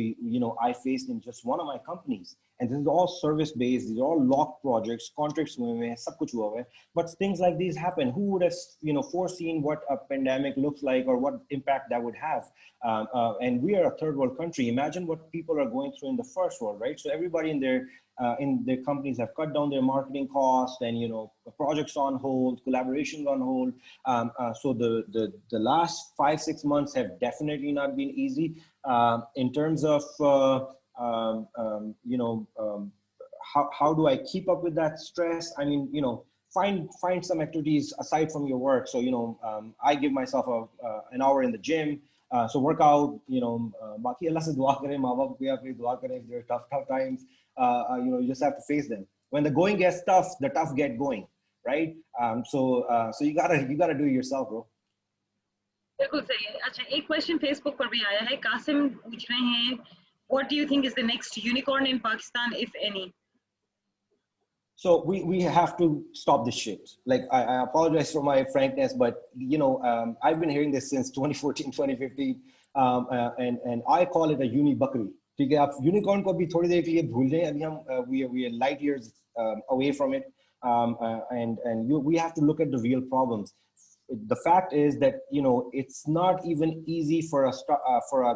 I faced in just one of my companies. And this is all service based. These are all locked projects, contracts हुए हैं, सब कुछ हुआ है. But things like these happen. Who would have foreseen what a pandemic looks like or what impact that would have? And we are a third world country. Imagine what people are going through in the first world, right? So everybody in their companies have cut down their marketing costs, and projects on hold, collaborations on hold. So the last 5 6 months have definitely not been easy in terms of how do I keep up with that stress? I mean, find some activities aside from your work. So I give myself an hour in the gym. So work out, बाकी अल्लाह से दुआ करें, माँ बाप को अपनी दुआ करें. If there are tough times, you just have to face them. When the going gets tough, the tough get going, right? So you gotta do it yourself, bro. बिल्कुल सही है. अच्छा, एक क्वेश्चन फेसबुक पर भी आया है. कासिम पूछ रहे हैं, what do you think is the next unicorn in Pakistan, if any? So we have to stop this shit. Like, I apologize for my frankness, but I've been hearing this since 2014, 2015, and I call it a uni-bakri. ठीक है, आप unicorn को भी थोड़ी देर के लिए भूल जाएं. अभी हम we are light years away from it, and we have to look at the real problems. The fact is that it's not even easy for a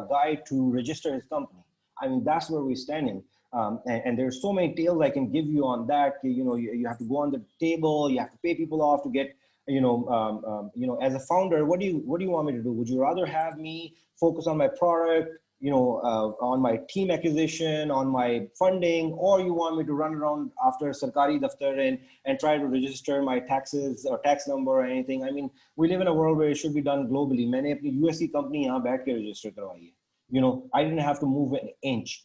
guy to register his company. I mean, that's where we're standing. And there's so many tales I can give you on that. You have to go on the table, you have to pay people off to get, as a founder, what do you want me to do? Would you rather have me focus on my product, on my team acquisition, on my funding, or you want me to run around after Sarkari Daftar and try to register my taxes or tax number or anything? I mean, we live in a world where it should be done globally. मैंने अपनी USC company यहाँ बैठ के register करवाई है. I didn't have to move an inch.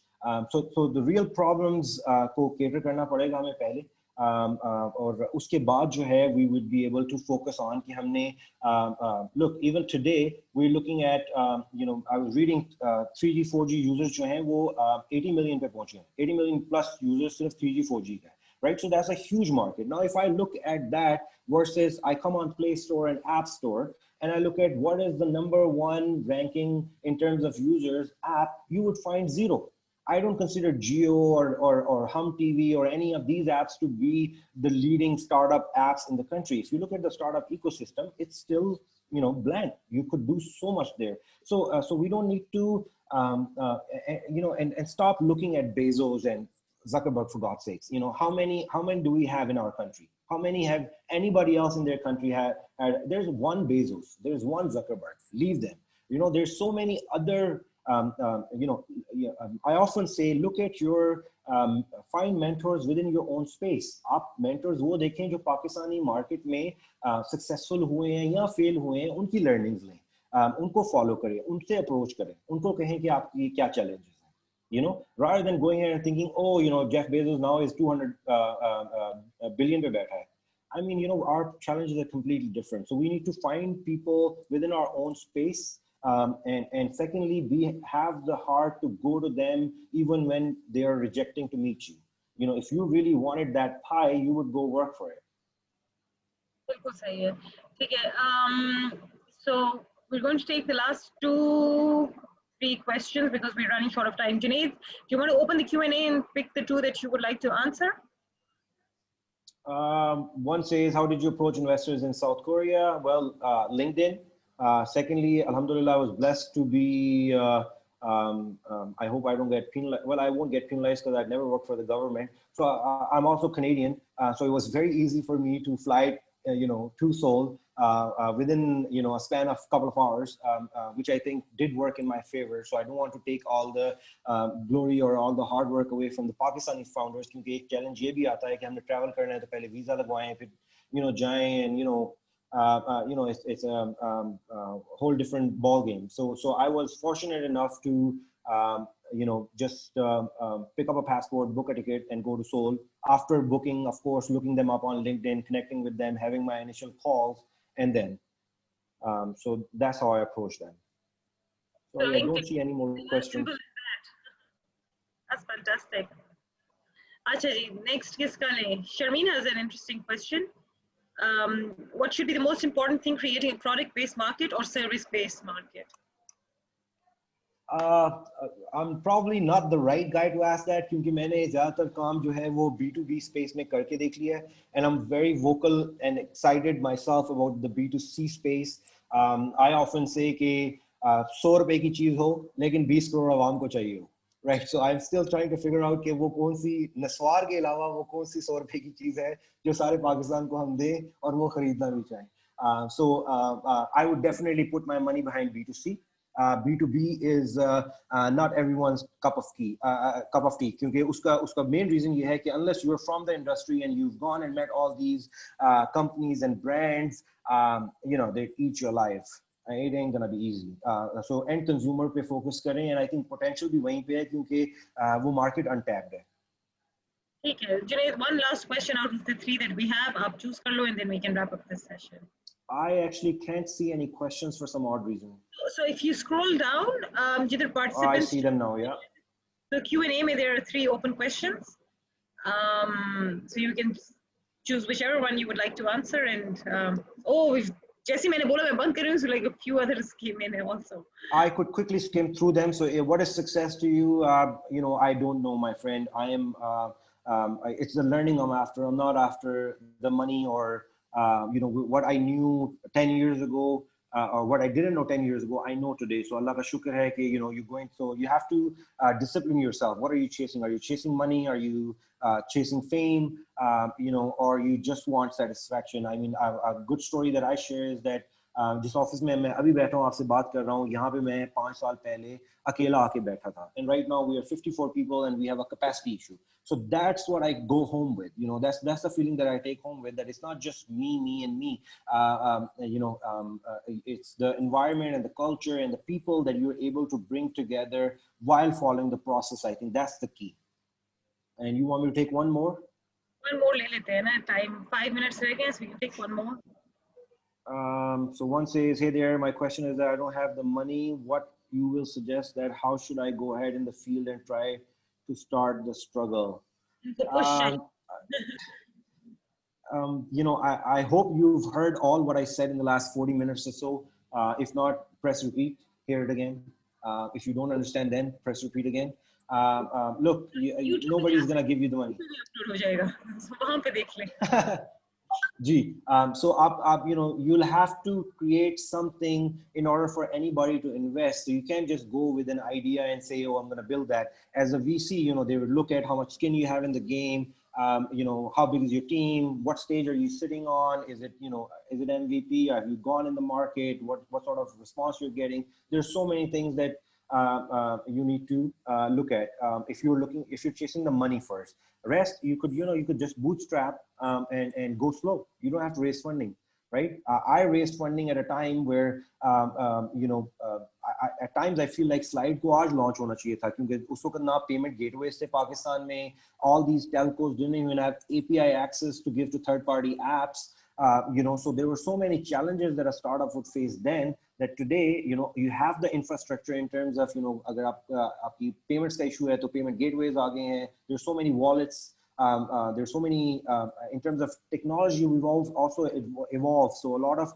So the real problems को cater करना पड़ेगा हमें पहले, और उसके बाद जो है we would be able to focus on कि हमने look, even today we're looking at I was reading 3G 4G users जो हैं वो 80 million पे पहुंचे हैं. 80 million plus users सिर्फ 3G 4G का, right? So that's a huge market. Now if I look at that versus I come on Play Store and App Store and I look at what is the #1 ranking in terms of users app, you would find zero. I don't consider Geo or Hum TV or any of these apps to be the leading startup apps in the country. If you look at the startup ecosystem, it's still blank. You could do so much there. So we don't need to and stop looking at Bezos and Zuckerberg, for God's sakes. How many do we have in our country? How many have anybody else in their country had? There's one Bezos, there's one Zuckerberg. Leave them. There's so many other. I often say, look at your find mentors within your own space. आप mentors वो देखें जो Pakistani market में successful हुए हैं या fail हुए हैं, उनकी learnings लें, उनको follow करें, उनसे approach करें, उनको कहें कि आपकी क्या challenges हैं, rather than going here and thinking, oh, Jeff Bezos now is 200 billion पे बैठा है. I mean, our challenges are completely different. So we need to find people within our own space. And secondly, we have the heart to go to them even when they are rejecting to meet you. If you really wanted that pie, you would go work for it. बिल्कुल सही है. ठीक है. So we're going to take the last 2-3 questions because we're running short of time. Junaid, do you want to open the Q&A and pick the 2 that you would like to answer? One says, how did you approach investors in South Korea? Well, LinkedIn. Secondly, alhamdulillah, I was blessed to be I hope I don't get penalized. Well, I won't get penalized because I've never worked for the government. So I'm also Canadian. So it was very easy for me to fly, to Seoul within, a span of a couple of hours, which I think did work in my favor. So I don't want to take all the glory or all the hard work away from the Pakistani founders, क्योंकि एक challenge ये भी आता है कि हमने travel करना है तो पहले visa लगवाएं, फिर, जाएं, and, it's a whole different ball game. So I was fortunate enough to, just pick up a passport, book a ticket, and go to Seoul. After booking, of course, looking them up on LinkedIn, connecting with them, having my initial calls, and then, so that's how I approached them. So I don't see any more questions. That's fantastic. Acha ji, next kiska le? Sharmeen has an interesting question. What should be the most important thing creating a product-based market or service-based market? I'm probably not the right guy to ask that क्योंकि मैंने ज़्यादातर काम जो है वो B2B space में करके देख लिया है, and I'm very vocal and excited myself about the B2C space. I often say कि 100 रुपए की चीज़ हो लेकिन 20 करोड़ आवाम को चाहिए हो, right? So I'm still trying to figure out कि वो कौन सी नस्वार के अलावा वो कौन सी 100 रुपए की चीज़ है जो सारे पाकिस्तान को हम दें और वो खरीदना भी चाहें. So I would definitely put my money behind B2C. B2B is not everyone's cup of tea. क्योंकि उसका main reason ये है कि unless you're from the industry and you've gone and met all these companies and brands, they eat your life. It ain't gonna be easy. So end consumer पे focus करें, and I think potential भी वहीं पे है क्योंकि वो market untapped है. ठीक है. Junaid, one last question out of the 3 that we have. आप choose कर लो and then we can wrap up this session. I actually can't see any questions for some odd reason. So if you scroll down, जिधर participants. Oh, I see them now. Yeah. So Q&A में there are 3 open questions. So you can choose whichever one you would like to answer. And Jesse मैंने बोला मैं बंद कर रही हूँ, so like a few others came in also. I could quickly skim through them. So what is success to you? I don't know, my friend. I am. It's the learning I'm after. I'm not after the money or what I knew 10 years ago. Or what I didn't know 10 years ago, I know today. So Allah ka shukr hai ki, you're going, so you have to discipline yourself. What are you chasing? Are you chasing money? Are you chasing fame? Or you just want satisfaction? I mean, a good story that I share is that जिस office में मैं अभी बैठा हूँ आपसे बात कर रहा हूँ, यहाँ पे मैं 5 साल पहले अकेला आके बैठा था, and right now we are 54 people and we have a capacity issue. So that's what I go home with. That's the feeling that I take home with, that it's not just me and me. It's the environment and the culture and the people that you're able to bring together while following the process. I think that's the key. And you want me to take one more? One more ले लेते हैं ना, time 5 minutes रह गए, so we can take one more. So one says, hey there, my question is that I don't have the money. What you will suggest that how should I go ahead in the field and try to start the struggle? I hope you've heard all what I said in the last 40 minutes or so. If not, press repeat, hear it again. If you don't understand, then press repeat again. Look, nobody's going to give you the money. So you'll have to create something in order for anybody to invest. So you can't just go with an idea and say, oh, I'm going to build that. As a VC, they would look at how much skin you have in the game. How big is your team? What stage are you sitting on? Is it MVP? Have you gone in the market? What sort of response you're getting? There's so many things that you need to look at if you're chasing the money first. Rest, you could just bootstrap and go slow. You don't have to raise funding, right? I raised funding at a time where at times I feel like Slide को आज launch होना चाहिए था क्योंकि उस वक्त ना payment gateways थे पाकिस्तान में. All these telcos didn't even have API access to give to third-party apps. So there were so many challenges that a startup would face then that today, you have the infrastructure in terms of, अगर आपकी payments का issue है तो payment gateways आ गए हैं. There's so many wallets. There's so many, in terms of technology, we've also evolved. So a lot of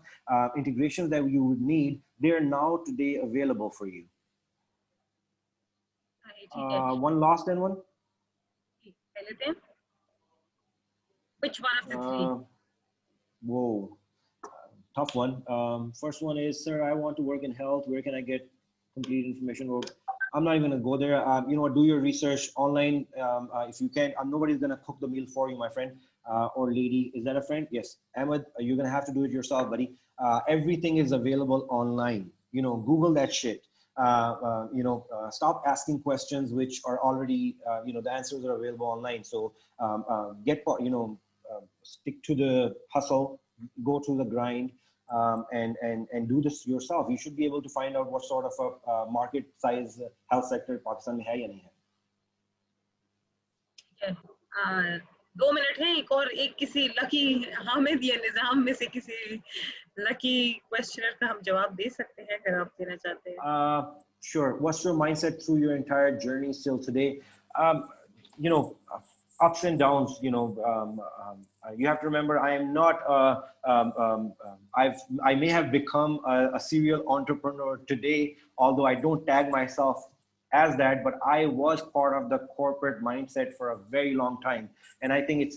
integrations that you would need, they're now today available for you. One last and one. Which one of the 3? Whoa, tough one. First one is, sir, I want to work in health. Where can I get complete information? I'm not even gonna go there. You know, do your research online if you can. Nobody's gonna cook the meal for you, my friend or lady. Is that a friend? Yes, Ahmed. You're gonna have to do it yourself, buddy. Everything is available online. You know, Google that shit. Stop asking questions which are already, the answers are available online. So stick to the hustle, go to the grind, and do this yourself. You should be able to find out what sort of a market size health sector Pakistan में है या नहीं है. है. 2 minute है एक किसी lucky Hamid या निजाम में से किसी लकी क्वेश्चनर का हम जवाब दे सकते हैं अगर आप देना चाहते हैं. Sure. What's your mindset through your entire journey still today? Ups and downs. You have to remember, I am not. I may have become a serial entrepreneur today, although I don't tag myself as that, but I was part of the corporate mindset for a very long time. And I think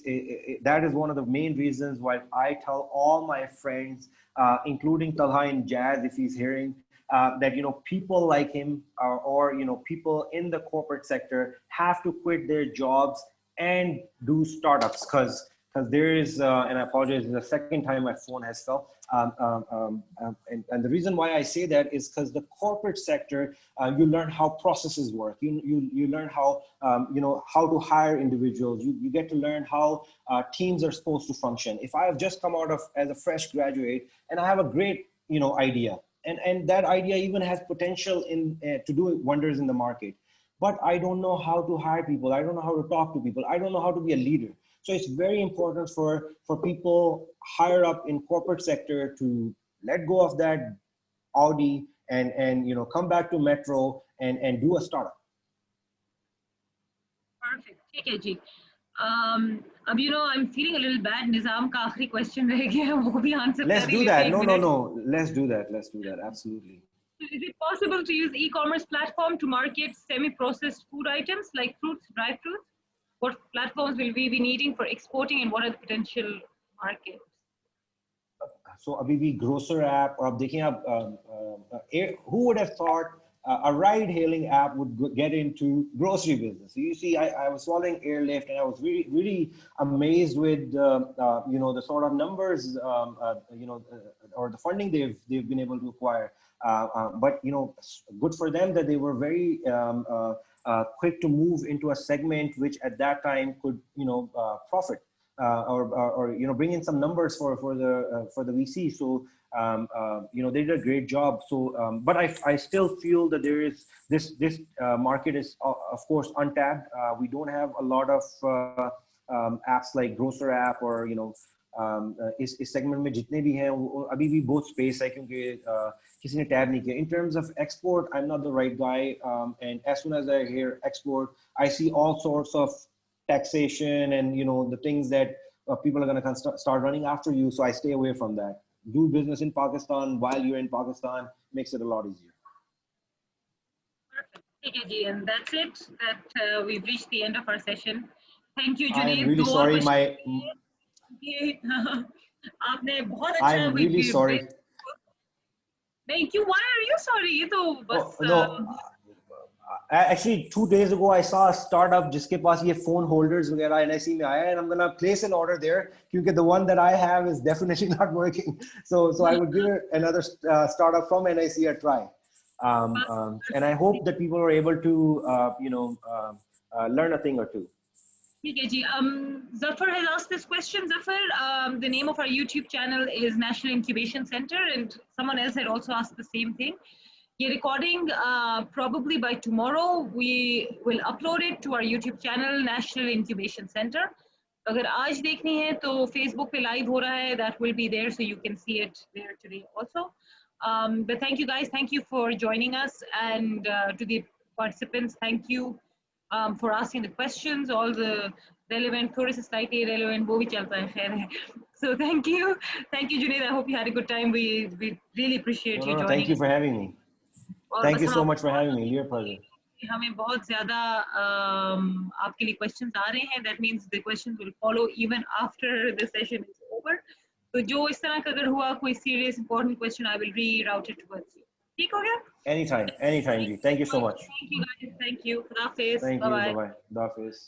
that is one of the main reasons why I tell all my friends, including Talha and Jazz, if he's hearing, that, people like him or people in the corporate sector have to quit their jobs and do startups, because there is, and I apologize, the second time my phone has fell. And the reason why I say that is because the corporate sector, you learn how processes work. You learn how, how to hire individuals. You get to learn how teams are supposed to function. If I have just come out as a fresh graduate and I have a great, idea, and that idea even has potential to do wonders in the market, but I don't know how to hire people. I don't know how to talk to people. I don't know how to be a leader. So it's very important for people higher up in corporate sector to let go of that Audi and come back to Metro and do a startup. Perfect. ठीक है जी. अब I'm feeling a little bad. निजाम का आखिरी question रह गया, वो भी answer. Let's do that. No. Let's do that. Absolutely. Is it possible to use e-commerce platform to market semi-processed food items like fruits, dry fruits? What platforms will we be needing for exporting, and what are the potential markets? So, abhi bhi grocer app, or who would have thought a ride-hailing app would get into grocery business? So you see, I was following Airlift, and I was really, really amazed with the sort of numbers, or the funding they've been able to acquire. But good for them that they were very quick to move into a segment which at that time could profit or bring in some numbers for the VC. So they did a great job. So but I still feel that there is this market is of course untapped. We don't have a lot of apps like Grocer app or इस segment में जितने भी हैं अभी भी बहुत space है क्योंकि किसी ने tab नहीं किया. In terms of export, I'm not the right guy, and as soon as I hear export, I see all sorts of taxation and the things that people are going to start running after you, so I stay away from that. Do business in Pakistan while you're in Pakistan makes it a lot easier. Perfect. And that's it. That we've reached the end of our session. Thank you, Junaid. I'm really sorry. आपने बहुत अच्छा. I'm really sorry. Thank you. Why are you sorry? ये तो बस. No. Actually, 2 days ago, I saw a startup जिसके पास ये phone holders वगैरह NIC में आया, and I'm gonna place an order there because the one that I have is definitely not working. So I would give another startup from NIC a try. And I hope that people are able to learn a thing or two. Okay, ji. Zafar has asked this question. Zafar, the name of our YouTube channel is National Incubation Center, and someone else had also asked the same thing. Ye recording, probably by tomorrow, we will upload it to our YouTube channel, National Incubation Center. Agar aaj dekhni hai, to Facebook pe live ho raha hai, that will be there, so you can see it there today also. But thank you guys, thank you for joining us, and to the participants, thank you. For asking the questions, all the relevant, थोड़े से slightly irrelevant, वो भी चलता है, खैर है. So thank you, Junaid. I hope you had a good time. We really appreciate you joining. Thank you for having me. Thank you so much for having me. Your pleasure. हमें बहुत ज़्यादा आपके लिए questions आ रहे हैं. That means the questions will follow even after the session is over. तो जो इस तरह का अगर हुआ कोई serious important question, I will reroute it towards you. ठीक हो गया? Anytime, anytime, Ji. Thank you so much. Thank you guys. Thank you. Khuda Hafiz. Thank Bye you. bye. Bye bye. Dafis.